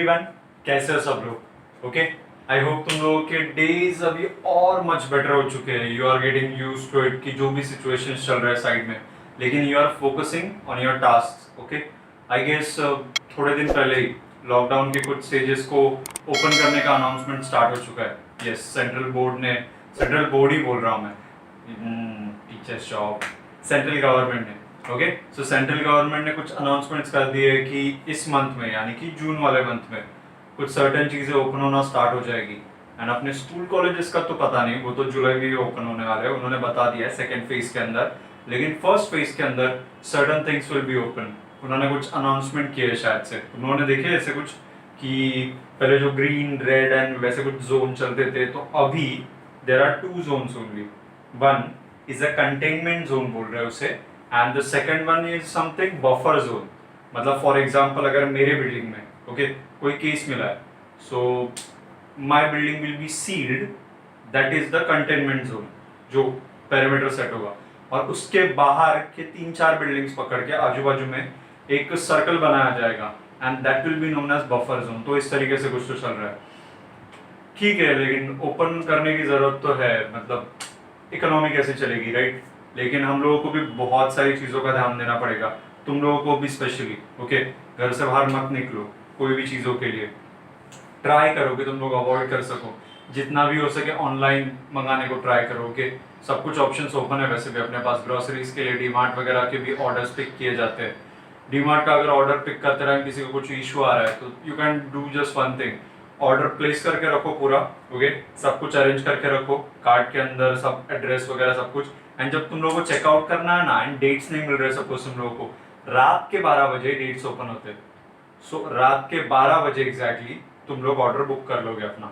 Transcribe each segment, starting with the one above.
Everyone, कैसे हो सब लोग? ओके, आई होप तुम लोगों के डेज अभी और मच बेटर हो चुके हैं. You are getting use to it कि जो भी सिचुएशन चल रहा है साइड में, लेकिन you are focusing on your task. Okay, I guess थोड़े दिन पहले ही लॉकडाउन के कुछ स्टेजेस को ओपन करने का अनाउंसमेंट स्टार्ट हो चुका है. यस, सेंट्रल बोर्ड ही बोल रहा हूँ मैं, टीचर्स जॉब, सेंट्रल गवर्नमेंट ने. ओके, सो सेंट्रल गवर्नमेंट ने कुछ अनाउंसमेंट्स कर दिए कि इस मंथ में, यानी कि जून वाले मंथ में कुछ सर्टेन चीज़ें ओपन होना स्टार्ट हो जाएगी. एंड अपने स्कूल कॉलेजेस का तो पता नहीं, वो तो जुलाई में ही ओपन होने वाले हैं, उन्होंने बता दिया है सेकेंड फेज के अंदर. लेकिन फर्स्ट फेज के अंदर certain things will be open. उन्होंने कुछ अनाउंसमेंट किए शायद से, उन्होंने देखे ऐसे कुछ कि पहले जो ग्रीन रेड एंड वैसे कुछ जोन चलते थे, तो अभी there are 2 zones only. One is a containment zone बोल रहे हैं उसे, and the second one is something buffer zone. मतलब फॉर एग्जांपल अगर मेरे बिल्डिंग में ओके कोई केस मिला है, so my building will be sealed, that is the containment zone जो पेरीमीटर सेट होगा. और उसके बाहर के 3-4 बिल्डिंग्स पकड़ के आजू बाजू में एक सर्कल बनाया जाएगा, and that will be known as buffer zone. तो इस तरीके से कुछ तो चल रहा है. ठीक है, लेकिन ओपन करने की जरूरत तो है, मतलब इकोनॉमी कैसे चलेगी, राइट? लेकिन हम लोगों को भी बहुत सारी चीज़ों का ध्यान देना पड़ेगा, तुम लोगों को भी स्पेशली. ओके, घर से बाहर मत निकलो कोई भी चीज़ों के लिए. ट्राई करो कि तुम लोग अवॉइड कर सको, जितना भी हो सके ऑनलाइन मंगाने को ट्राई करो. ओके, सब कुछ ऑप्शंस ओपन है वैसे भी अपने पास. ग्रोसरीज के लिए डीमार्ट वगैरह के भी ऑर्डर्स पिक किए जाते हैं. डीमार्ट का अगर ऑर्डर पिक करते रहे, किसी को कुछ इशू आ रहा है, तो you can do just one thing, order place करके रखो पूरा. ओके, सब कुछ अरेंज करके रखो कार्ड के अंदर, सब एड्रेस वगैरह सब कुछ. एंड जब तुम लोगों को चेकआउट करना है ना, एंड डेट्स नहीं मिल रहे सपोज तुम लोगों को, रात के 12 बजे डेट्स ओपन होते हैं. सो रात के 12 बजे एग्जैक्टली तुम लोग ऑर्डर बुक कर लोगे अपना,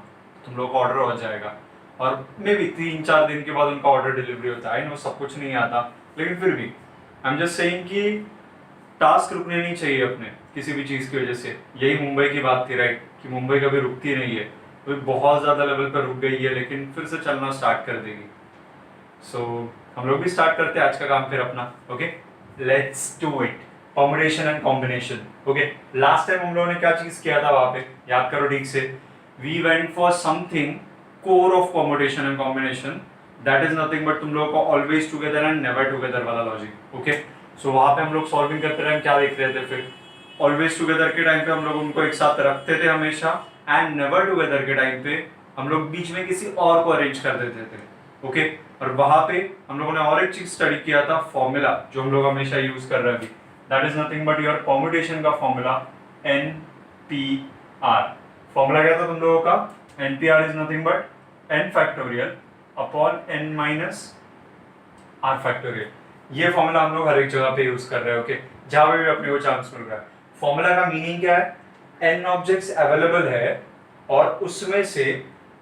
तुम लोग का ऑर्डर हो जाएगा. और मे भी 3-4 दिन के बाद उनका ऑर्डर डिलीवरी होता है. आई नो सब कुछ नहीं आता, लेकिन फिर भी आई एम जस्ट सेइंग कि टास्क रुकने नहीं चाहिए अपने किसी भी चीज़ की वजह से. यही मुंबई की बात थी, राइट? कि मुंबई कभी रुकती नहीं है, वो बहुत ज़्यादा लेवल पर रुक गई है, लेकिन फिर से चलना स्टार्ट कर देगी. सो हम लोग भी स्टार्ट करते हैं आज का काम फिर अपना. Okay, let's do it. Permutation and combination. Okay, last time हम लोगों ने क्या चीज़ किया था वहाँ पे, याद करो ठीक से. We went for something core of permutation and combination, that is nothing but तुम लोगों को always together and never together वाला लॉजिक. ओके, सो वहाँ पे हम लोग सॉल्विंग करते रहे, क्या देख रहे थे फिर? ऑलवेज टुगेदर के टाइम पे हम लोग उनको एक साथ रखते थे हमेशा, एंड नेवर टुगेदर के टाइम पे हम लोग बीच में किसी और को अरेंज कर देते थे. ओके, और वहाँ पे हम लोगों ने और एक चीज स्टडी किया था, फॉर्मूला जो हम लोग हमेशा यूज कर रहे हैं अभी, that is nothing but your permutation का फॉर्मूला NPR. फॉर्मूला क्या था तुम लोगों का? NPR is nothing but n factorial upon n minus r factorial. ये फॉर्मूला हम लोग हर एक जगह पे यूज कर रहे हैं. ओके, जहाँ भी अपने को चांस मिल रहा है. फॉर्मूला का मीनिंग क्या है? n ऑब्जेक्ट्स अवेलेबल है और उसमें से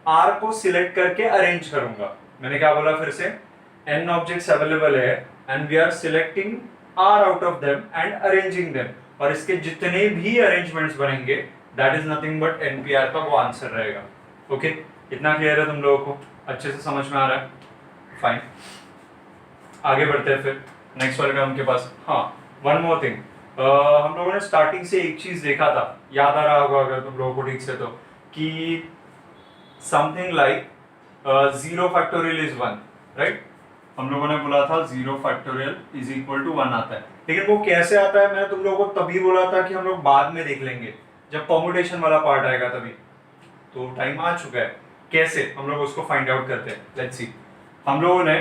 r को सिलेक्ट करके अरेंज करूंगा. मैंने क्या बोला फिर से? n ऑब्जेक्ट्स अवेलेबल है and we are selecting r out of them and arranging them, और इसके जितने भी अरेंजमेंट्स बनेंगे that is nothing but NPR का वो आंसर रहेगा. ओके, इतना क्लियर है तुम लोगों को? अच्छे से समझ में आ रहा है? फाइन, आगे बढ़ते हैं फिर नेक्स्ट वाले काम के पास. हाँ, वन मोर थिंग, हम लोगों ने स्टार्टिंग से एक चीज देखा था, याद आ रहा होगा अगर तुम लोगों को ठीक से, तो कि something like 0 factorial is 1, right? हम लोगों ने बोला था 0 फैक्टोरियल इज इक्वल टू 1 आता है. लेकिन वो कैसे आता है, मैंने तुम लोगों को तभी बोला था कि हम लोग बाद में देख लेंगे जब परम्यूटेशन वाला पार्ट आएगा तभी. तो टाइम आ चुका है, कैसे हम लोग उसको फाइंड आउट करते हैं. Let's see. हम लोगों ने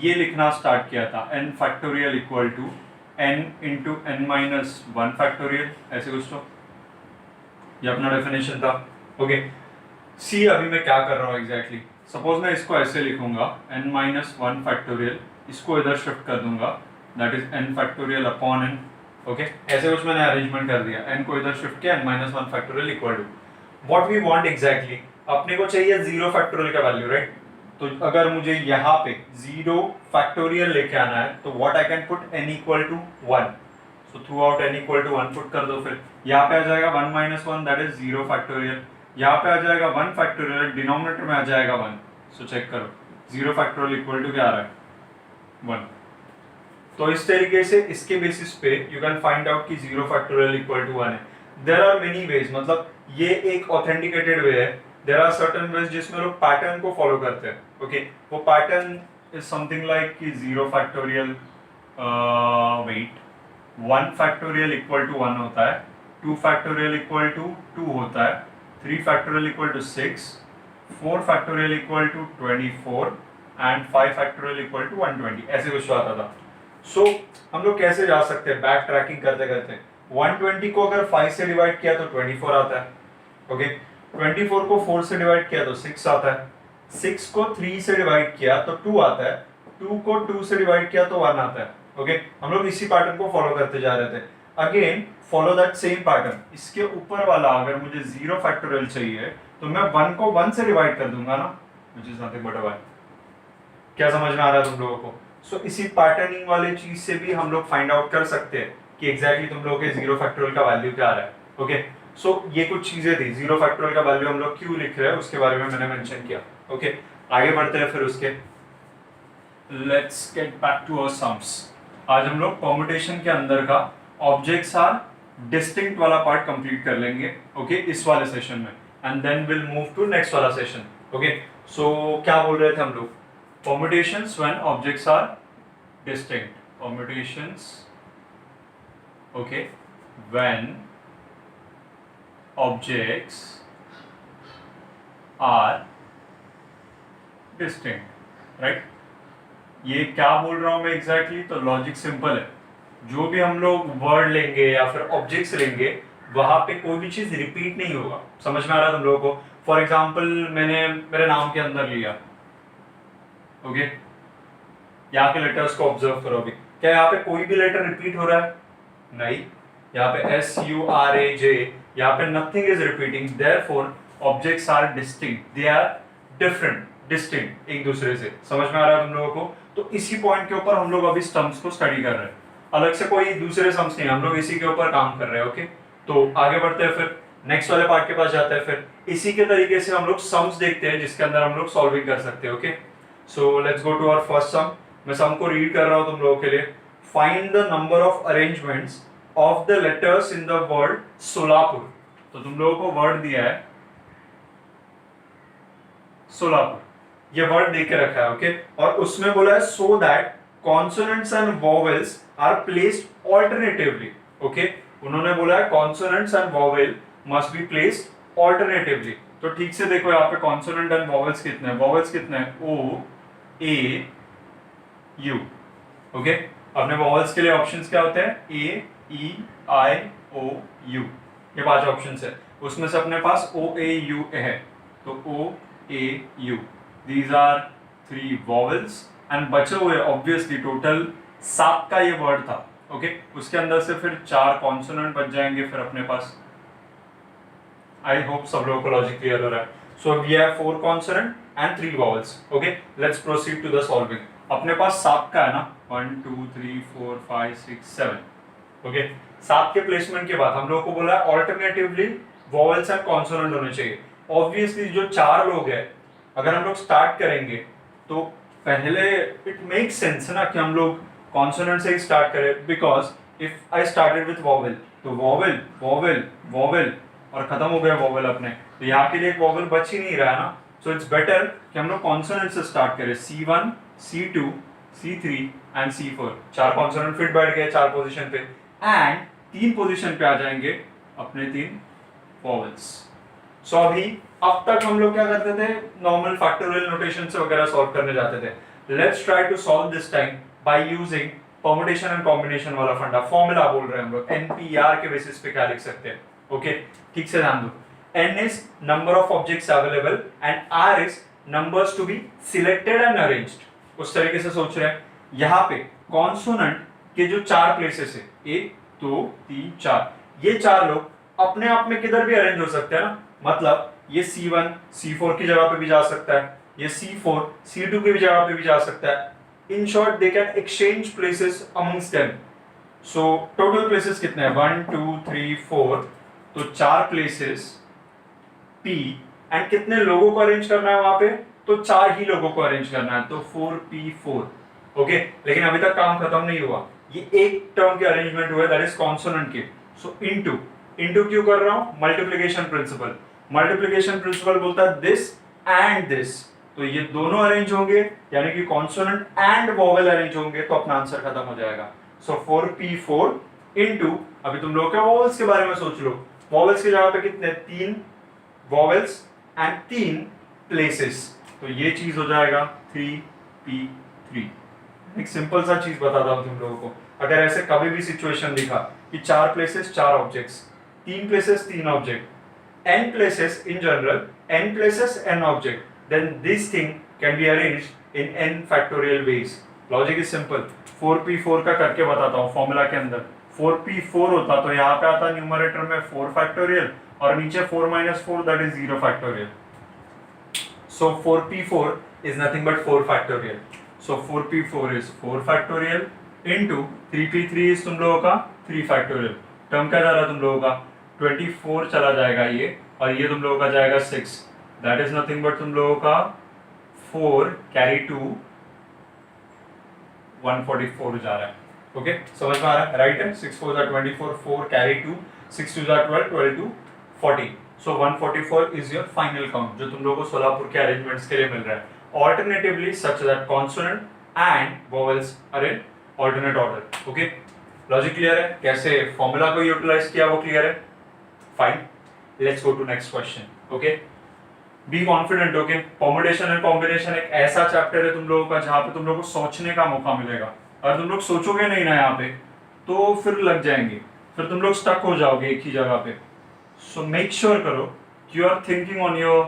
ये लिखना स्टार्ट किया था, n factorial equal to n into n minus 1 factorial, ऐसे कुछ. तो ये अपना डेफिनेशन था. ओके, सी अभी मैं क्या कर रहा हूँ एग्जैक्टली. सपोज मैं इसको ऐसे लिखूंगा n माइनस 1 फैक्टोरियल, इसको इधर शिफ्ट कर दूंगा, that is n factorial upon n. Okay, ऐसे कुछ मैंने अरेंजमेंट कर दिया, n को इधर शिफ्ट किया, n minus 1 factorial equal to what we want exactly. अपने को चाहिए 0 फैक्टोरियल का वैल्यू, राइट? तो अगर मुझे यहाँ पे 0 फैक्टोरियल लेके आना है, तो what I can put n equal to 1. So throughout n equal to 1 put कर दो. फिर यहाँ पे आ जाएगा 1 माइनस 1, दैट इज 0 फैक्टोरियल. यहाँ पे आ जाएगा 1 फैक्टोरियल, डिनोमिनेटर में आ जाएगा 1. सो चेक करो, 0 फैक्टोरियल इक्वल टू क्या आ रहा है? 1. तो इस तरीके से इसके बेसिस पे यू कैन फाइंड आउट कि 0 फैक्टोरियल इक्वल टू 1 है. देयर आर मेनी वेज, मतलब ये एक ऑथेंटिकेटेड वे है। देयर आर सर्टेन वेज जिसमें लोग पैटर्न को फॉलो करते हैं। ओके, वो पैटर्न इज समथिंग लाइक कि 0 factorial, wait 1 factorial equal to 1 होता है, 2 फैक्टोरियल इक्वल टू 2 होता है, 3 factorial equal to 6, 4 factorial equal to 24 and 5 factorial equal to 120, ऐसे कुछ आता था। सो हम लोग कैसे जा सकते हैं बैक ट्रैकिंग करते करते, 120 को अगर 5 से डिवाइड किया तो 24 आता है। ओके, 24 को 4 से डिवाइड किया तो 6 आता है, 6 को 3 से डिवाइड किया तो 2 आता है, 2 को 2 से डिवाइड किया तो 1 आता है। ओके, हम लोग इसी पैटर्न को फॉलो करते जा रहे थे। Again follow that same pattern. इसके ऊपर वाला अगर मुझे 0 फैक्टोरियल चाहिए तो मैं 1 को 1 से डिवाइड कर दूंगा ना, व्हिच इज नथिंग बट 1। क्या समझ में आ रहा है तुम लोगों को? सो इसी पैटर्निंग वाले चीज से भी हम लोग फाइंड आउट कर सकते हैं कि एग्जैक्टली तुम लोगों के 0 फैक्टोरियल का वैल्यू क्या आ रहा है। ओके, सो ये कुछ चीजें थी। 0 फैक्टोरियल का वैल्यू हम लोग क्यों लिख रहे हैं उसके बारे में मैंने मेंशन किया। ओके, आगे बढ़ते हैं फिर उसके। Let's get back to our sums. आज हम लोग परम्यूटेशन के अंदर का ऑब्जेक्ट्स आर डिस्टिंक्ट वाला पार्ट कंप्लीट कर लेंगे। ओके, इस वाले सेशन में, and then will move to next वाला सेशन। ओके, सो क्या बोल रहे थे हम लोग? Permutations when objects are distinct. Permutations, okay, when objects are distinct, right? ये क्या बोल रहा हूं मैं एग्जैक्टली? तो लॉजिक सिंपल है। जो भी हम लोग वर्ड लेंगे या फिर ऑब्जेक्ट्स लेंगे वहां पे कोई भी चीज रिपीट नहीं होगा। समझ में आ रहा है तुम लोगों को? फॉर एग्जाम्पल मैंने मेरे नाम के अंदर लिया, ओके, यहाँ के लेटर्स को ऑब्जर्व करो अभी। क्या यहाँ पे कोई भी लेटर रिपीट हो रहा है? नहीं। यहाँ पे SURAJ, यहाँ पे nothing is repeating, therefore objects are distinct, they are different, distinct एक दूसरे से। समझ में आ रहा है तुम लोगों को? तो इसी पॉइंट के ऊपर हम लोग अभी स्टम्प्स को स्टडी कर रहे हैं। अलग से कोई दूसरे सम्स नहीं, हम लोग इसी के ऊपर काम कर रहे हैं। ओके, तो आगे बढ़ते हैं, फिर नेक्स्ट वाले पार्ट के पास जाते हैं। फिर इसी के तरीके से हम लोग सम्स देखते हैं जिसके अंदर हम लोग सॉल्विंग कर सकते हैं। Okay, so let's go to our first sum. मैं सम को रीड कर रहा हूं तुम लोगों के लिए। Find the number of arrangements of the letters in the word Solapur. तो तुम लोगों को वर्ड दिया है सोलापुर, ये वर्ड दे के रखा है। ओके, और उसमें बोला है so that consonants and vowels are placed alternatively. Okay, उन्होंने बोला है consonants and vowel must be placed alternatively. तो ठीक से देखो यहाँ पे कॉन्सोनेंट एंड वोवेल्स कितने हैं? वोवेल्स कितने हैं? O A U। ओके, अपने वोवेल्स के लिए ऑप्शंस क्या होते हैं? A E I O U, ये 5 ऑप्शंस है। उसमें से अपने पास O A U है, तो O A U, these are 3 vowels and बचे हुए ऑब्वियसली टोटल 7 का ये वर्ड था। ओके, उसके अंदर से फिर 4 कॉन्सोनेंट बच जाएंगे फिर अपने पास। आई होप सब लोगों को लॉजिक क्लियर हो रहा है। So we have 4 consonant and 3 vowels. Okay, let's proceed to the solving. अपने पास 7 का है ना, 1 2 3 4 5 6 7। ओके, 7 के प्लेसमेंट के बाद हम लोगों को बोला है ऑल्टरनेटिवली वोवेल्स एंड कॉन्सोनेंट होने चाहिए। ऑब्वियसली जो 4 लोग हैं, अगर हम लोग स्टार्ट करेंगे तो पहले इट मेक सेंस ना कि हम लोग कॉन्सोनेंट से ही स्टार्ट करें, because if I started with vowel तो वोवेल वोवेल वोवेल और खत्म हो गया वोवेल अपने, तो यहाँ के लिए एक वोवेल बच ही नहीं रहा है ना। सो इट्स बेटर कि हम लोग कॉन्सोनेंट से स्टार्ट करें। C1 C2 C3 and C4, 4 consonant fit बैठ गए 4 पोजीशन पे, एंड 3 पोजीशन पे आ जाएंगे अपने 3 वोवेल्स। सो अभी अब तक हम लोग क्या करते थे? नॉर्मल फैक्टोरियल नोटेशन से वगैरह सॉल्व करने जाते थे। Let's try to solve this time by using permutation and combination वाला फंडा। फॉर्मूला बोल रहे हैं हम लोग, NPR के बेसिस पे क्या लिख सकते हैं। ओके, ठीक से ध्यान दो। N is number of objects available and R is numbers to be selected and arranged। उस तरीके से सोच रहे हैं। यहाँ पे कॉन्सोनेंट के जो 4 प्लेसेस है, 1 2 3 4, ये 4 लोग अपने आप में किधर भी अरेंज हो सकते हैं ना। मतलब ये C1 C4 की जगह पे भी जा सकता है, ये C4 C2 की भी जगह पे भी जा सकता है। In short they can exchange places amongst them. So total places कितने हैं? 1 2 3 4, तो 4 प्लेसेस P, एंड कितने लोगों को अरेंज करना है वहां पे? तो 4 ही लोगों को अरेंज करना है, तो 4P4। ओके, लेकिन अभी तक काम खत्म नहीं हुआ। ये एक टर्म के अरेंजमेंट हुए, दैट इज कॉन्सोनेंट के। सो इनटू इंटू क्यों कर रहा हूं? Multiplication principal. मल्टीप्लीकेशन प्रिंसिपल बोलता है दिस एंड दिस, तो ये दोनों अरेंज होंगे, यानी कि कॉन्सोनेंट एंड वोवेल अरेंज होंगे, तो अपना आंसर खत्म हो जाएगा। सो 4p4 इंटू, अभी तुम लोग क्या वोवेल्स के बारे में सोच लो, वोवेल्स की जगह पे कितने? 3 वोवेल्स एंड 3 प्लेसेस, तो ये चीज हो जाएगा 3p3। एक सिंपल सा चीज बताता हूं तुम लोगों को, अगर ऐसे कभी भी सिचुएशन दिखा कि 4 places 4 objects, 3 places 3 object, n places in general, n places n object, then this thing can be arranged in n factorial ways. Logic is simple. 4p4 का करके बताता हूँ फॉर्मूला के अंदर। 4p4 होता तो यहाँ पे आता न्यूमरेटर में 4 फैक्टोरियल और नीचे 4 minus 4 that is 0 factorial. So 4p4 is nothing but 4 factorial. So 4p4 is 4 factorial into 3p3 is तुम लोगों का 3 factorial. टर्म क्या जा रहा है तुम लोगों का? 24 चला जाएगा ये, और ये तुम लोगों का जाएगा 6, दैट इज नथिंग बट तुम लोगों का 4 कैरी 2 144 जा रहा है। ओके, समझ में आ रहा है? राइट है। 6 4 24, 4 carry 2, 6 2 12, 12 2 40, so 144 is your final count जो तुम लोगों को सोलापुर के अरेंजमेंट्स के लिए मिल रहा है। Alternatively such that consonant and vowels are in alternate order. Okay, logic clear है? कैसे फॉर्मूला को यूटिलाइज किया वो क्लियर है? Fine. Let's go to next question. Okay. Be confident. Okay. Permutation and combination एक ऐसा चैप्टर है तुम लोगों का जहाँ पे तुम लोगों को सोचने का मौका मिलेगा। अगर तुम लोग सोचोगे नहीं ना यहाँ पे, तो फिर लग जाएंगे, फिर तुम लोग स्टक हो जाओगे एक ही जगह पे। So make sure करो कि you are thinking on your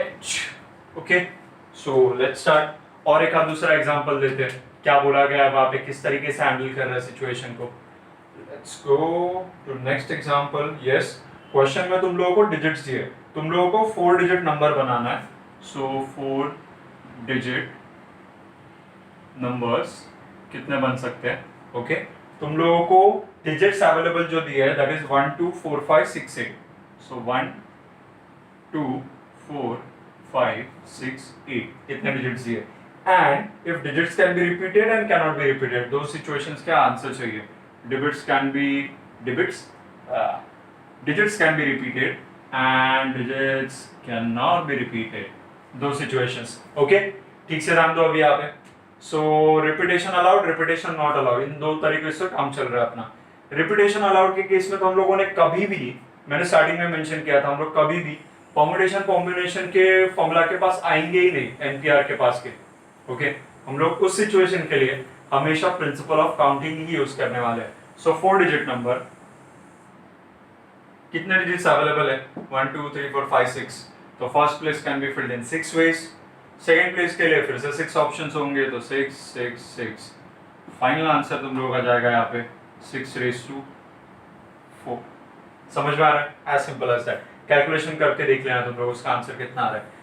edge. Okay. So let's start. और एक आध दूसरा एग्जाम्पल देते हैं, क्या बोला गया है वहाँ पे, किस तरीके से हैंडल कर रहा है सिचुएशन को। Let's go to next example. Yes, question में तुम लोगों को डिजिट्स दिए, तुम लोगों को 4 डिजिट नंबर बनाना है। सो 4 डिजिट नंबर्स कितने बन सकते हैं? ओके, तुम लोगों को डिजिट्स अवेलेबल जो दिए है दैट इज 1 2 4 5 6 8। सो 1 2 4 5 6 8 इतने डिजिट्स दिए, and if digits can be repeated and can not be repeated, दो सिचुएशंस का आंसर चाहिए। digits can be digits can be repeated and digits cannot be repeated, दो situations। okay, ठीक से ध्यान दो अभी यहाँ पे। so repetition allowed, repetition not allowed, इन दो तरीके से काम चल रहा है अपना। repetition allowed के केस में तो हम लोगों ने कभी भी, मैंने स्टार्टिंग में मेंशन किया था, हम लोग कभी भी परम्यूटेशन कॉम्बिनेशन के फॉर्मूला के पास आएंगे ही नहीं, एनपीआर के पास के। ओके, हम लोग उस सिचुएशन के लिए हमेशा प्रिंसिपल ऑफ काउंटिंग ही यूज करने वाले हैं। सो 4 डिजिट नंबर, कितने डिजिट्स अवेलेबल है? 1 2 3 4 5 6, तो first place can be filled in 6 ways. Second place के लिए फिर से 6 ऑप्शंस होंगे, तो 6 6 6। फाइनल आंसर तुम लोगों का जाएगा यहाँ पे 6 raised to 4। समझ में आ रहा है? As simple as that. Calculation करके देख लेना तुम लोग उसका आंसर कितना आ रहा है।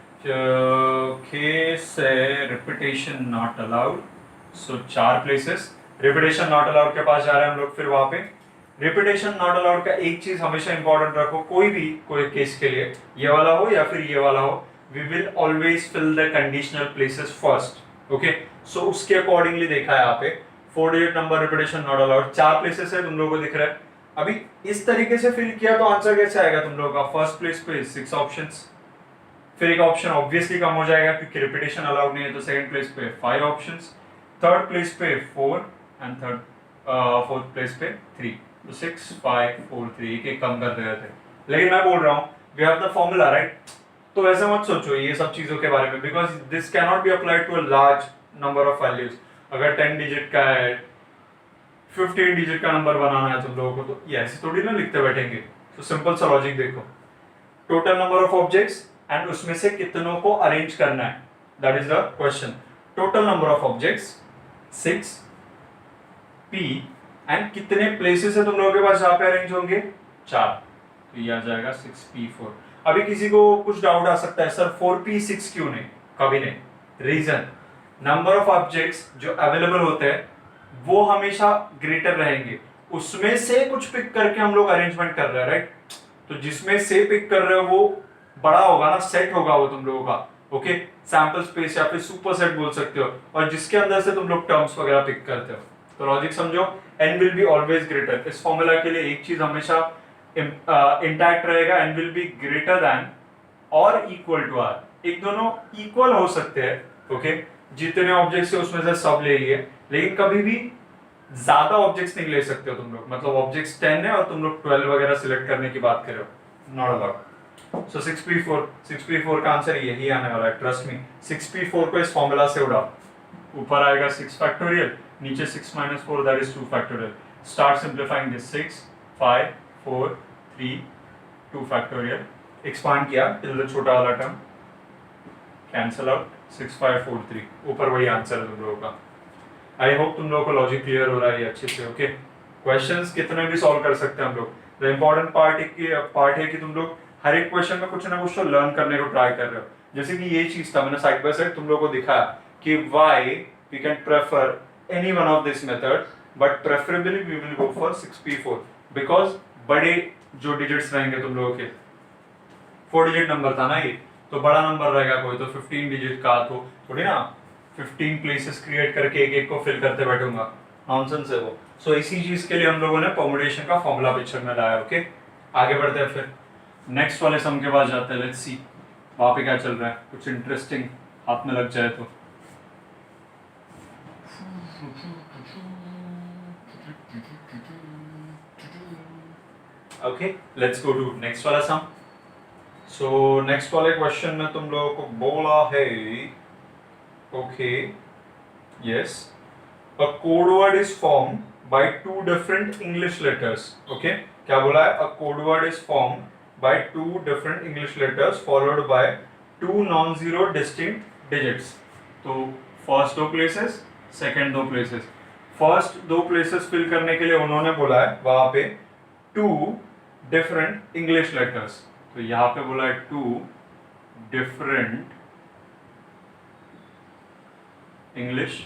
Case repetition not allowed, so 4 places, repetition not allowed के पास जा रहे हैं हम लोग। फिर वहां पे रिपीटेशन नॉट अलाउड का एक चीज हमेशा इंपॉर्टेंट रखो, कोई भी कोई केस के लिए, ये वाला हो या फिर ये वाला हो, we will always fill the conditional places first. Okay, so उसके अकॉर्डिंगली देखा है यहाँ पे 4 digit number repetition not allowed, 4 places है तुम लोगों को दिख रहा है। अभी इस तरीके से फिल किया तो आंसर कैसे आएगा तुम लोगों का? फर्स्ट प्लेस पे 6 ऑप्शंस, फिर एक ऑप्शन ऑब्वियसली कम हो जाएगा क्योंकि रिपीटेशन अलाउड नहीं है, तो सेकंड प्लेस पे 5 ऑप्शंस, थर्ड प्लेस पे 4 एंड फोर्थ प्लेस पे 3, तो 6 5 4 3 एक कम कर दे थे। लेकिन मैं बोल रहा हूँ we have the formula right, तो वैसे मत सोचो ये सब चीजों के बारे में, because this can not be applied to a large number of values. अगर 10 डिजिट का है, 15 डिजिट का नंबर बनाना है तुम लोगों को, तो ये ऐसे थोड़ी ना लिखते बैठेंगे। तो सिंपल सा लॉजिक देखो, total number of objects and उसमें से कितनों को अरेंज करना है, that is the question. Total number of objects 6 p and कितने प्लेसेस है तुम लोगों के पास जहां पे अरेंज होंगे? 4, तो ये आ जाएगा 6p4। अभी किसी को कुछ डाउट आ सकता है सर 4p6 क्यों नहीं? कभी नहीं। रीजन, नंबर ऑफ ऑब्जेक्ट्स जो अवेलेबल होते हैं वो हमेशा ग्रेटर रहेंगे, उसमें से कुछ पिक करके हम लोग अरेंजमेंट कर रहे हैं राइट, तो जिसमें से पिक कर रहे हो वो बड़ा होगा ना, सेट होगा वो तुम लोगों का। ओके, सैंपल स्पेस या फिर सुपर सेट बोल सकते हो, और जिसके अंदर से तुम लोग टर्म्स वगैरह पिक करते हो। तो लॉजिक समझो, n will be always greater. इस फॉर्मूला के लिए एक चीज हमेशा इंटैक्ट रहेगा, n will be greater than और इक्वल टू r. एक दोनों इक्वल हो सकते हैं, ओके, जितने ऑब्जेक्ट्स है उसमें से सब ले लिए, लेकिन कभी भी ज्यादा ऑब्जेक्ट्स नहीं ले सकते हो तुम लोग. मतलब ऑब्जेक्ट्स 10 है और तुम लोग 12 वगैरह सिलेक्ट करने की बात कर रहे हो, नॉट अलाउड. सो 6p4 का आंसर यही आने वाला है, ट्रस्ट मी. 6p4 को इस फॉर्मूला से उड़ाओ, ऊपर आएगा 6 फैक्टोरियल, नीचे 6 minus 4 that is 2 factorial. Start simplifying this. 6 5 4 3 2 factorial. Expand किया till the छोटा वाला टर्म, cancel out. 6 5 4 3, ऊपर वही आंसर है तुम लोगों का. आई होप तुम लोगों को लॉजिक क्लियर हो रहा है अच्छे से. ओके, क्वेश्चंस कितने भी सॉल्व कर सकते हैं हम लोग. द इम्पोर्टेंट पार्ट है कि तुम लोग हर एक क्वेश्चन में कुछ ना कुछ तो लर्न करने को ट्राई कर रहे हो. जैसे कि ये चीज था, मैंने साइड बाय साइड तुम लोगों को दिखाया कि why we can prefer any one of this method, but preferably we will go for 6p4 because बड़े जो डिजिट्स रहेंगे तुम लोगों के, 4 डिजिट नंबर था ना ये, तो बड़ा नंबर रहेगा कोई तो 15 डिजिट का, तो थोड़ी ना 15 प्लेसेस क्रिएट करके एक एक को फिल करते बैठूंगा, नॉनसेंस है वो. सो इसी चीज के लिए हम लोगों ने परम्यूटेशन का फॉर्मूला पिक्चर में लाया. ओके, आगे बढ़ते हैं, फिर नेक्स्ट वाले सम के पास जाते हैं. लेट्स सी वहां पे क्या चल रहा है, कुछ इंटरेस्टिंग हाथ में लग जाए तो. Okay, let's go to next वाला सम. सो नेक्स्ट वाले क्वेश्चन में तुम लोगों को बोला है, okay, yes, a code word is formed by two different English letters. Okay, क्या बोला है? A code word is formed by two different English letters followed by two non-zero distinct digits. तो first दो places, second दो places. First दो places fill करने के लिए उन्होंने बोला है वहाँ पे two different English letters. तो यहाँ पे बोला है two different English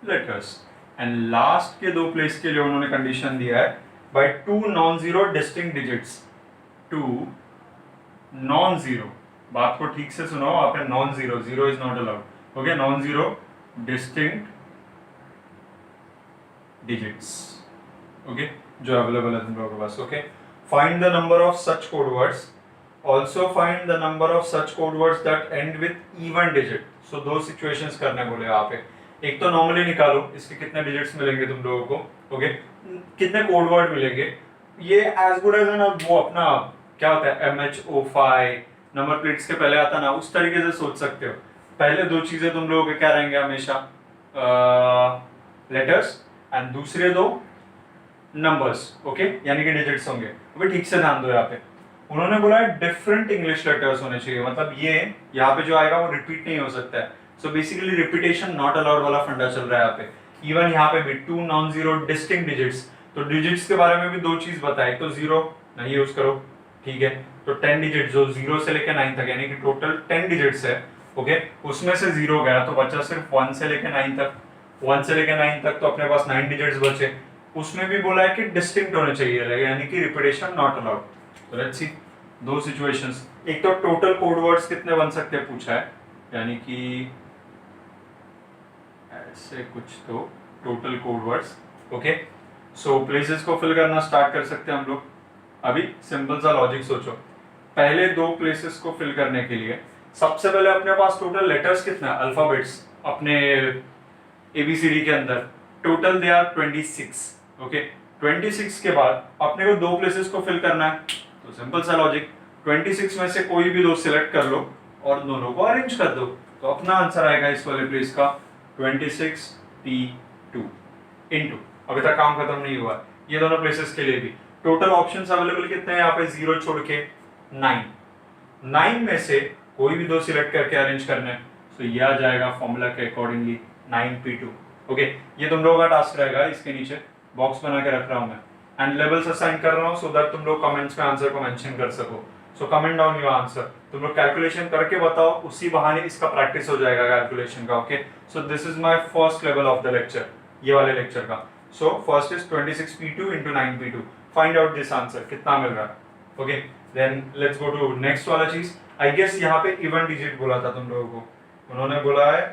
letters. And last के दो प्लेस के लिए उन्होंने कंडीशन दिया है by two non zero distinct digits. Two non zero, बात को ठीक से सुनो, आप non zero, zero is not allowed. Okay, non zero distinct digits, okay, जो अवेलेबल है तुम लोगों के पास. Okay, find the number of such code words. Also find the number of such code words that end with even digit. सो दो situations करने बोले यहाँ पे. एक तो नॉर्मली निकालो इसके कितने डिजिट्स मिलेंगे तुम लोगों को, ओके, कितने कोड वर्ड मिलेंगे. ये एज गुड एज ना वो अपना क्या होता है MHO5 नंबर प्लेट्स के पहले आता ना, उस तरीके से सोच सकते हो. पहले दो चीजें तुम लोगों के क्या रहेंगे हमेशा, लेटर्स, एंड दूसरे दो नंबर्स, ओके, यानी कि डिजिट्स होंगे. अभी ठीक से ध्यान दो, यहाँ पे उन्होंने बोला है डिफरेंट इंग्लिश लेटर्स होने चाहिए. मतलब ये यहाँ पे जो आएगा वो रिपीट नहीं हो सकता है. So basically repetition not allowed वाला फंडा चल रहा है यहाँ पे. इवन यहाँ पे भी two non zero distinct digits. तो डिजिट्स के बारे में भी दो चीज बताए, तो जीरो नहीं यूज करो, ठीक है. तो 10 डिजिट जो 0 से लेकर 9 तक, यानी कि टोटल 10 डिजिट्स है, ओके, उसमें से 0 गया तो बचा सिर्फ 1 से लेकर 9 तक. 1 से लेकर 9 तक तो अपने पास 9 डिजिट्स बचे. उसमें भी बोला है कि डिस्टिंक्ट होने चाहिए, यानी कि रिपीटेशन नॉट अलाउड. तो लेट्स सी दो सिचुएशंस. एक तो टोटल कोड वर्ड्स कितने बन सकते हैं पूछा है, यानी कि ऐसे कुछ तो टोटल कोड वर्ड्स, ओके. सो प्लेसेस को फिल करना स्टार्ट कर सकते हैं हम लोग. अभी सिंपल सा लॉजिक सोचो. पहले दो प्लेसेस को फिल करने के लिए सबसे पहले अपने पास टोटल लेटर्स कितना है, अल्फाबेट्स अपने ABCD के अंदर टोटल दे आर 26, ओके. 26 के बाद अपने को दो प्लेसेस को फिल करना है. तो सिंपल सा लॉजिक, 26 में से कोई भी दो सिलेक्ट कर लो और दोनों को अरेंज कर दो. तो अपना आंसर आएगा इस वाले प्लेस का 26p2 इनटू, अभी तक काम खत्म नहीं हुआ. ये दोनों प्लेसेस के लिए भी टोटल ऑप्शंस अवेलेबल कितने हैं यहाँ पे, 0 छोड़ के 9. 9 में से कोई भी दो सिलेक्ट करके अरेंज करना है. सो ये आ जाएगा फॉर्मूला के अकॉर्डिंगली 9p2, ओके. ये तुम लोगों का टास्क रहेगा. इसके नीचे बॉक्स बना के रख रहा हूँ मैं एंड लेवल्स असाइन कर रहा हूँ सो दैट तुम लोग कमेंट्स में आंसर को मेंशन कर सको. So comment down your answer. तुम लोग कैलकुलेशन करके बताओ, उसी बहाने इसका प्रैक्टिस हो जाएगा कैलकुलेशन का, okay. So this is my first level of the lecture, ये वाले लेक्चर का. So first is 26p2 into 9p2. Find out this answer कितना मिल रहा है, okay. Then let's go to next वाला चीज. आई गेस यहाँ पे इवन डिजिट बोला था तुम लोगों को. उन्होंने बोला है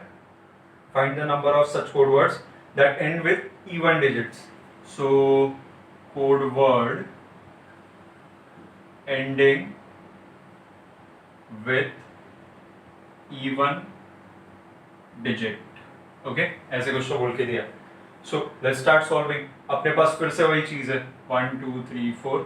find the number of such code words that and with even digits. So code word ending with even digit. Okay ऐसे कुछ तो बोल के दिया. So let's start solving. अपने पास फिर से वही चीज है 1 2 3 4.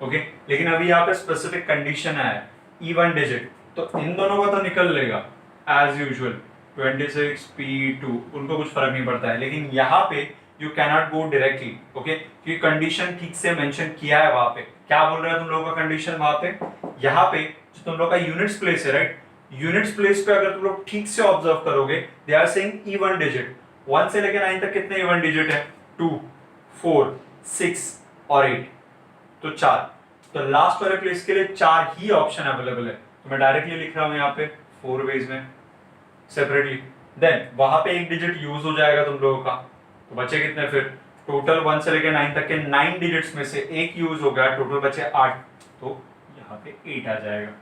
ओके लेकिन अभी यहाँ पे स्पेसिफिक कंडीशन है इवन डिजिट, तो इन दोनों का तो निकल लेगा एज यूजुअल 26 P2, उनको कुछ फर्क नहीं पड़ता है. लेकिन यहाँ पे you cannot go directly. Okay क्योंकि कंडीशन ठीक से मेंशन किया है वहां पे. क्या बोल रहा है तुम लोगों का कंडीशन वहां पे? यहाँ पे जो तुम लोग का यूनिट्स प्लेस है राइट, यूनिट्स प्लेस पे अगर तुम लोग ठीक से ऑब्जर्व करोगे they are saying even digit. 1 से लेकर 9 तक कितने इवन डिजिट है? 2 4 6 और 8, तो 4. तो लास्ट वाले प्लेस के लिए 4 ही ऑप्शन अवेलेबल है. तो मैं डायरेक्टली लिख रहा हूं यहाँ पे 4 वेज में सेपरेटली. देन वहां पे एक डिजिट यूज हो जाएगा तुम लोगों का, तो बचे कितने फिर? टोटल 1 से लेकर 9 तक के 9 डिजिट्स में से एक यूज हो गया, टोटल बचे 8, तो यहाँ पे 8 आ जाएगा.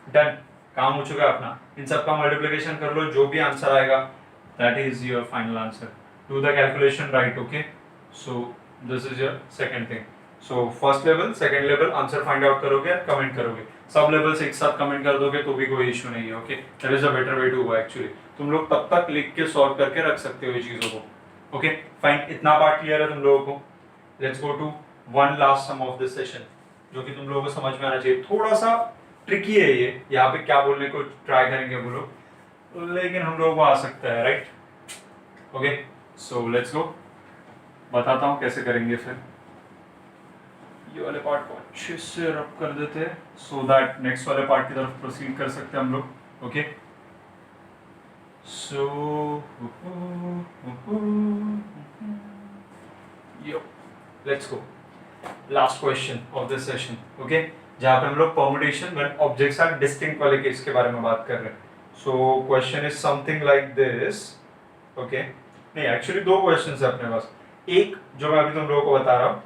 डन, काम हो चुका है अपना. इन सब का मल्टीप्लिकेशन कर लो, जो भी आंसर आएगा that is your final answer. Do the calculation right. Okay so this is your second thing. So first level second level answer find out करोगे, कमेंट करोगे. सब लेवल्स एक साथ कमेंट कर दोगे तो भी कोई इशू नहीं है. Okay that is a better way to go actually. तुम लोग तब तक लिख के सॉल्व करके रख सकते हो ये चीजों को. ओके फाइन, इतना पार्ट क्लियर है तुम लोगों को. Let's go to one last sum of this session जो कि तुम लोगों को समझ में आना चाहिए. थोड़ा सा ट्रिकी है ये, यहाँ पे क्या बोलने को ट्राई करेंगे वो लोग, लेकिन हम लोगों को आ सकता है राइट. ओके सो लेट्स गो, बताता हूँ कैसे करेंगे. फिर ये वाले पार्ट को अच्छे से रब कर देते हैं सो दैट नेक्स्ट वाले पार्ट की तरफ प्रोसीड कर सकते हैं हम लोग. Okay so let's go. Last question of this session. Okay जहाँ पे हम लोग permutation when objects are distinct वाले केस के बारे में बात कर रहे हैं. So question is something like this. Okay नहीं एक्चुअली दो क्वेश्चंस है अपने पास. एक जो मैं अभी तुम लोगों को बता रहा हूँ,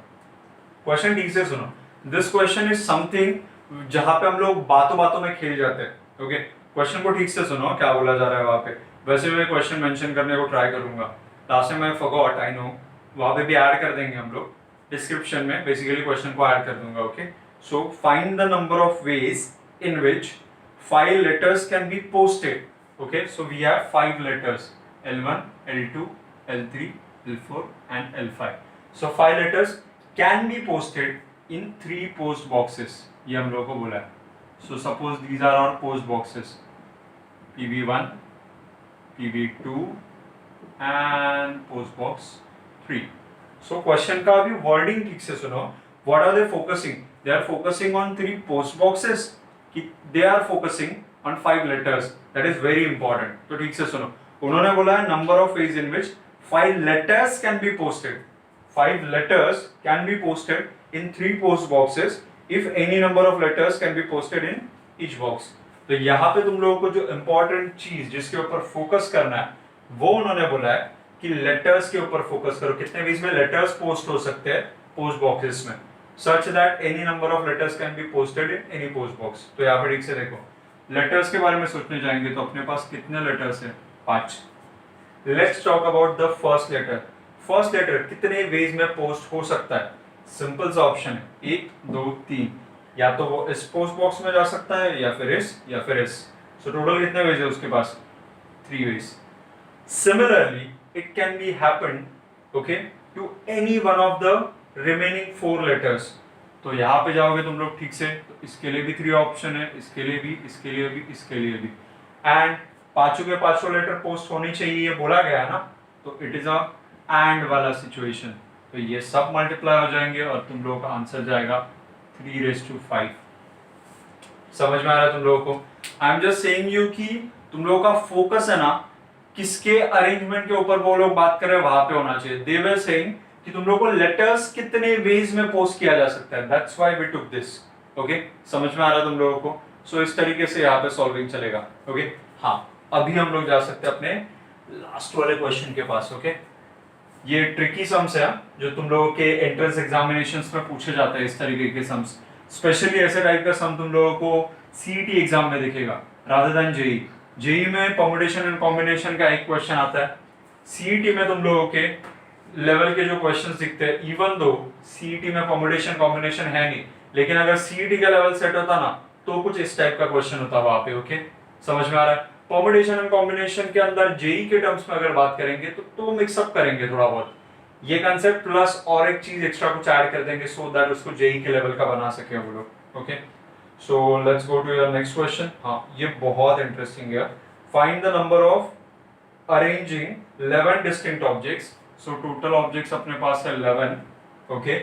क्वेश्चन ठीक से सुनो. दिस क्वेश्चन इज समथिंग जहाँ पे हम लोग बातों बातों में खेल जाते हैं. ओके क्वेश्चन को ठीक से सुनो क्या बोला जा रहा है वहाँ पे. वैसे मैं क्वेश्चन मेंशन करने को ट्राई करूंगा. लास्ट टाइम मैं फॉरगॉट, आई नो. वहाँ पे भी ऐड कर देंगे हम लोग डिस्क्रिप्शन में. बेसिकली क्वेश्चन को ऐड कर दूंगा. Okay so find the number of ways in which 5 letters can be posted. Okay so we have 5 letters L1 L2 L3 L4 and L5. so 5 letters can be posted in 3 post boxes. ये हम लोगों को बोला है. so suppose these are our post boxes PB1 PB2 and post box 3. so question का अभी wording ठीक से सुनो. what are they focusing? They are focusing on 3 post boxes. They are focusing on 5 letters. That is very important. तो ठीक से सुनो. उन्होंने बोला है number of ways in which 5 letters can be posted. 5 letters can be posted in 3 post boxes if any number of letters can be posted in each box. तो यहाँ पे तुम लोगों को जो important चीज जिसके ऊपर फोकस करना है वो उन्होंने बोला है कि letters के ऊपर फोकस करो. कितने ways में letters पोस्ट हो सकते हैं post boxes में, such that any number of letters can be posted in any post box. तो यहाँ पे ठीक से देखो, letters के बारे में सोचने जाएंगे तो अपने पास कितने letters हैं? 5. Let's talk about the first letter. First letter कितने ways में post हो सकता है? सिंपल सा ऑप्शन है 1 2 3. या तो वो इस पोस्ट बॉक्स में जा सकता है या फिर इस. सो टोटल कितने वेज है उसके पास? 3 ways. Similarly it can be happen okay to any one of the remaining 4 letters. तो यहाँ पे जाओगे तुम लोग ठीक से, तो इसके लिए भी 3 ऑप्शन है, इसके लिए भी, इसके लिए भी, इसके लिए भी. एंड पांचों के पांचों लेटर पोस्ट होनी चाहिए ये बोला गया है ना, तो इट इज अ एंड वाला सिचुएशन. तो ये सब मल्टीप्लाई हो जाएंगे और तुम लोगों का आंसर जाएगा 3⁵. समझ में आ रहा है तुम लोगों को? I am just saying you कि तुम लोगों का फोकस है ना किसके अरेंजमेंट के ऊपर वो लोग बात कर रहे हैं वहां पे होना चाहिए. दे वर सेइंग कि तुम लोगों को लेटर्स कितने वेज में पोस्ट किया जा सकता है. That's why we took this. Okay समझ में आ रहा है तुम लोगों को? सो इस तरीके से यहाँ पे सॉल्विंग चलेगा. ओके हाँ अभी हम लोग जा सकते हैं अपने लास्ट वाले क्वेश्चन के पास. ओके ये ट्रिकी सम्स है जो तुम लोगों के एंट्रेंस एग्जामिनेशंस में पूछे जाते हैं. इस तरीके के सम्स, स्पेशली ऐसे टाइप का सम तुम लोगों को सीईटी एग्जाम में दिखेगा रादर देन जेई. जेई में परम्यूटेशन एंड कॉम्बिनेशन का एक क्वेश्चन आता है, सीईटी में तुम लोगों के लेवल के जो क्वेश्चंस दिखते हैं, इवन दो सीईटी में परम्यूटेशन कॉम्बिनेशन है नहीं, लेकिन अगर सीईटी का लेवल सेट होता ना तो कुछ इस टाइप का क्वेश्चन होता वहां पे। ओके, समझ में आ रहा है? परम्यूटेशन एंड कॉम्बिनेशन के अंदर जेई के टर्म्स में अगर बात करेंगे तो मिक्सअप करेंगे थोड़ा बहुत ये कंसेप्ट, प्लस और एक चीज एक्स्ट्रा कुछ ऐड कर देंगे सो दैट उसको जेई के लेवल का बना सके वो लोग। Okay, so let's go to your next question. हाँ, ये बहुत इंटरेस्टिंग है। Find the number of arranging 11 distinct objects. So total objects अपने पास है 11। Okay,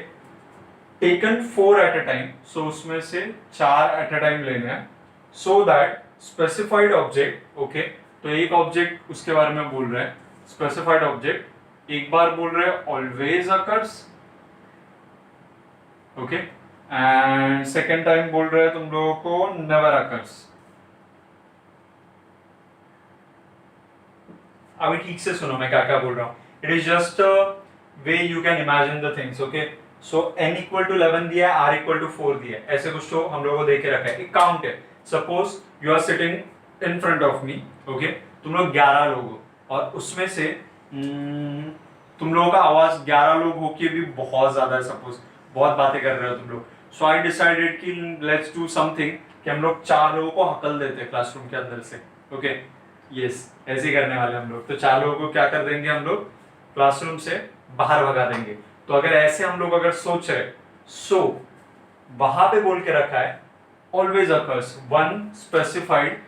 taken 4 at a time. So उसमें से 4 एट अ टाइम लेने हैं so that specified object. Okay, तो एक ऑब्जेक्ट उसके बारे में बोल रहे हैं, स्पेसिफाइड ऑब्जेक्ट एक बार बोल रहे हैं always occurs. Okay, and second time बोल रहे हैं तुम लोगों को नेवर अकर्स। अभी ठीक से सुनो मैं क्या क्या बोल रहा हूँ। It is just way you can imagine the things. Okay, so n equal to 11 दिया है, r इक्वल टू 4 दिया है, ऐसे कुछ तो हम लोगों को देके रखा है। एक काउंट है, suppose you are sitting in front of me. Okay, तुम लोग 11 लोग हो और उसमें से तुम लोगों का आवाज 11 लोग होके भी बहुत ज्यादा है, सपोज बहुत बातें कर रहे हो तुम लोग। सो आई डिसाइडेड कि लेट्स डू समथिंग कि हम लोग 4 लोगों को हकल देते हैं क्लासरूम के अंदर से। ओके, यस, ऐसे ही करने वाले हम लोग। तो 4 लोगों को क्या कर देंगे हम लोग, क्लासरूम से बाहर भगा देंगे। तो अगर ऐसे हम लोग अगर सोच रहे, सो वहां पे बोल के रखा है always occurs one specified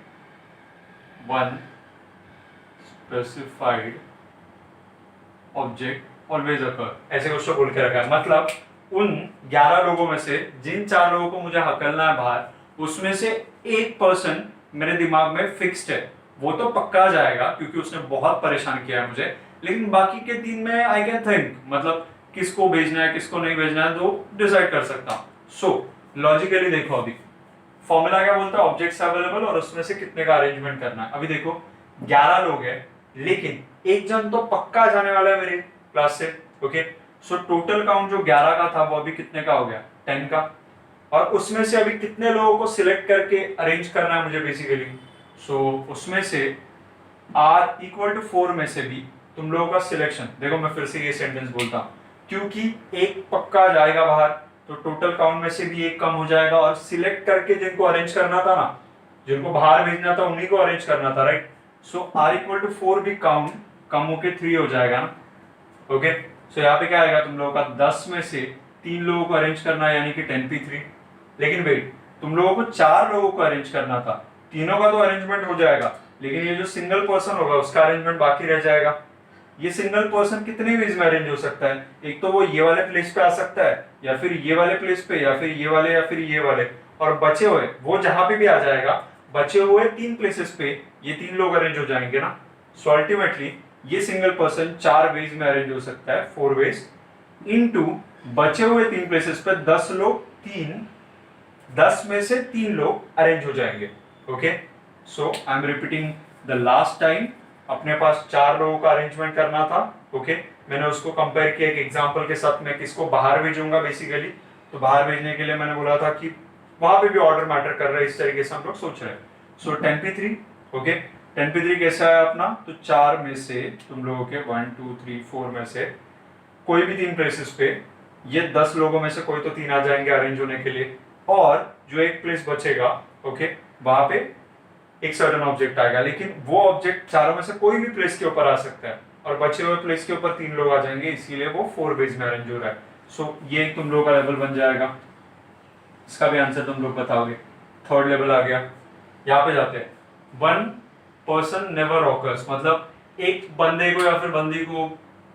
object always occur, ऐसे कुछ तो बोल के रखा है। मतलब उन 11 लोगों में से जिन 4 लोगों को मुझे हकलना है बाहर, उसमें से एक पर्सन मेरे दिमाग में फिक्स्ड है, वो तो पक्का जाएगा क्योंकि उसने बहुत परेशान किया है मुझे। लेकिन बाकी के 3 में आई कैन थिंक, मतलब किसको भेजना है किसको नहीं भेजना है तो डिसाइड कर सकता हूं। सो लॉजिकली देखो, अभी फॉर्मूला क्या बोलता है, ऑब्जेक्ट्स अवेलेबल और उसमें से कितने का अरेंजमेंट करना है। अभी देखो 11 लोग हैं लेकिन एक जन तो पक्का जाने वाला है मेरे क्लास से। ओके, सो टोटल काउंट जो 11 का था वो अभी कितने का हो गया, 10 का। और उसमें से अभी कितने लोगों को सिलेक्ट करके अरेंज करना है मुझे बेसिकली। सो उसमें से r इक्वल टू 4 में से भी तुम लोगों का सिलेक्शन, देखो मैं फिर से ये सेंटेंस बोलता हूं, क्योंकि एक पक्का जाएगा बाहर तो टोटल काउंट में से भी एक कम हो जाएगा और सिलेक्ट करके जिनको अरेंज करना था ना, जिनको बाहर भेजना था उन्हीं को अरेंज करना था, right. So r equal to 4 भी काउंट कम होके 3 हो जाएगा ना। ओके, सो यहाँ पे क्या आएगा, तुम लोगों का 10 में से 3 लोगों को अरेंज करना है यानी कि 10p3। लेकिन वेट, तुम लोगों को 4 लोगों को अरेंज करना था, तीनों का तो अरेंजमेंट हो जाएगा लेकिन ये जो सिंगल पर्सन होगा उसका अरेंजमेंट बाकी रह जाएगा। ये सिंगल पर्सन कितने वेज में अरेंज हो सकता है, एक तो वो ये वाले प्लेस पे आ सकता है या फिर ये वाले प्लेस पे या फिर ये वाले या फिर ये वाले, और बचे हुए वो जहां पे भी आ जाएगा, बचे हुए 3 प्लेसेस पे ये 3 लोग अरेंज हो जाएंगे ना। सो अल्टीमेटली ये सिंगल पर्सन 4 वेज में अरेंज हो सकता है, 4 वेज इनटू बचे हुए 3 प्लेसेस पे 10 लोग, 10 में से 3 लोग अरेंज हो जाएंगे। Okay, so I am repeating the last time. अपने पास 4 लोगों का अरेंजमेंट करना था। ओके, मैंने उसको कंपेयर किया एक एग्जांपल के साथ, मैं किसको बाहर भेजूंगा बेसिकली। तो बाहर भेजने के लिए मैंने बोला था कि वहां पे भी ऑर्डर मैटर कर रहा है, इस तरीके से हम लोग सोच रहे हैं। सो 10p3। ओके, 10p3 कैसा है अपना, तो 4 में से तुम लोगों के 1 2 3 4 में से कोई भी 3 प्लेसेस पे ये 10 लोगों में से कोई तो 3 आ जाएंगे अरेंज होने के लिए, और जो एक प्लेस बचेगा ओके वहां पे एक सर्टेन ऑब्जेक्ट आएगा, लेकिन वो ऑब्जेक्ट चारों में से कोई भी प्लेस के ऊपर आ सकता है और बचे हुए प्लेस के ऊपर 3 लोग आ जाएंगे, इसीलिए वो 4 वेज में अरेंज हो रहा है। सो ये तुम लोगों का लेवल बन जाएगा, इसका भी आंसर तुम लोग बताओगे। थर्ड लेवल आ गया, यहाँ पे जाते हैं। 1 पर्सन नेवर ऑकर्स, मतलब एक बंदे को या फिर बंदी को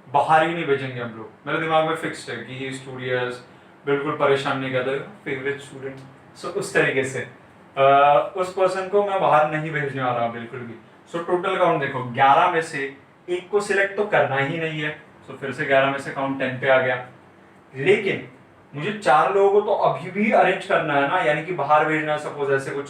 बाहर ही नहीं भेजेंगे हम लोग। मेरे दिमाग में फिक्स्ड है कि ये स्टूडियस बिल्कुल परेशान नहीं करता, फेवरेट स्टूडेंट। सो उस तरीके से उस पर्सन को मैं बाहर नहीं भेजने वाला बिल्कुल भी। सो टोटल काउंट देखो, 11 में से एक को सिलेक्ट तो करना ही नहीं है। सो फिर से 11 में से काउंट 10 पे आ गया, लेकिन मुझे 4 लोगों को तो अभी भी अरेंज करना है ना, यानी कि बाहर भेजना है सपोज ऐसे कुछ,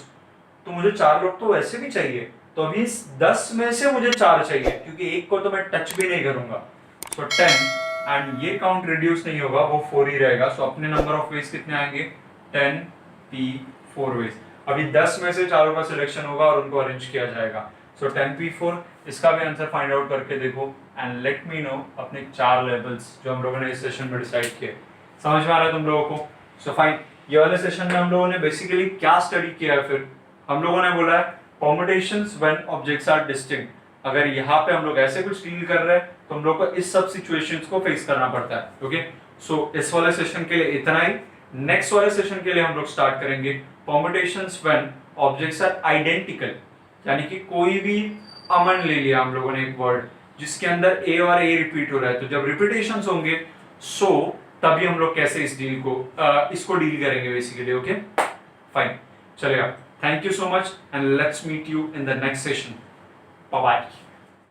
तो मुझे 4 लोग तो वैसे भी चाहिए। तो अभी 10 में से मुझे 4 चाहिए क्योंकि एक को तो मैं टच भी नहीं करूंगा। सो 10 एंड ये काउंट रिड्यूस नहीं होगा, वो 4 ही रहेगा। सो अपने नंबर ऑफ वेज कितने आएंगे, 10p4 वेज। अभी 10 में से 4 का सिलेक्शन होगा और उनको अरेंज किया जाएगा। सो 10p4 इसका भी आंसर फाइंड आउट करके देखो एंड लेट मी नो अपने 4 लेवल्स जो हम लोगों ने इस सेशन में डिसाइड किए। समझ में आ रहा है तुम लोगों को? सो फाइन, ये वाले सेशन में हम लोगों ने बेसिकली क्या स्टडी किया है? फिर हम लोगों ने बोला है permutations when objects are distinct. अगर यहाँ पे हम लोग ऐसे कुछ डील कर रहे हैं तो हम लोग को इस सब सिचुएशंस को फेस करना पड़ता है। ओके, सो इस वाले सेशन के लिए इतना ही। नेक्स्ट वाले सेशन के लिए हम लोग स्टार्ट करेंगे permutations when objects are identical, यानी कि कोई भी अमन ले लिया हम लोगों ने एक वर्ड जिसके अंदर ए और ए रिपीट हो रहा है, तो जब रिपीटेशंस होंगे सो तभी हम लोग कैसे इस डील को इसको डील करेंगे बेसिकली। ओके फाइन, चलेगा। Thank you so much and let's meet you in the next session. Bye bye.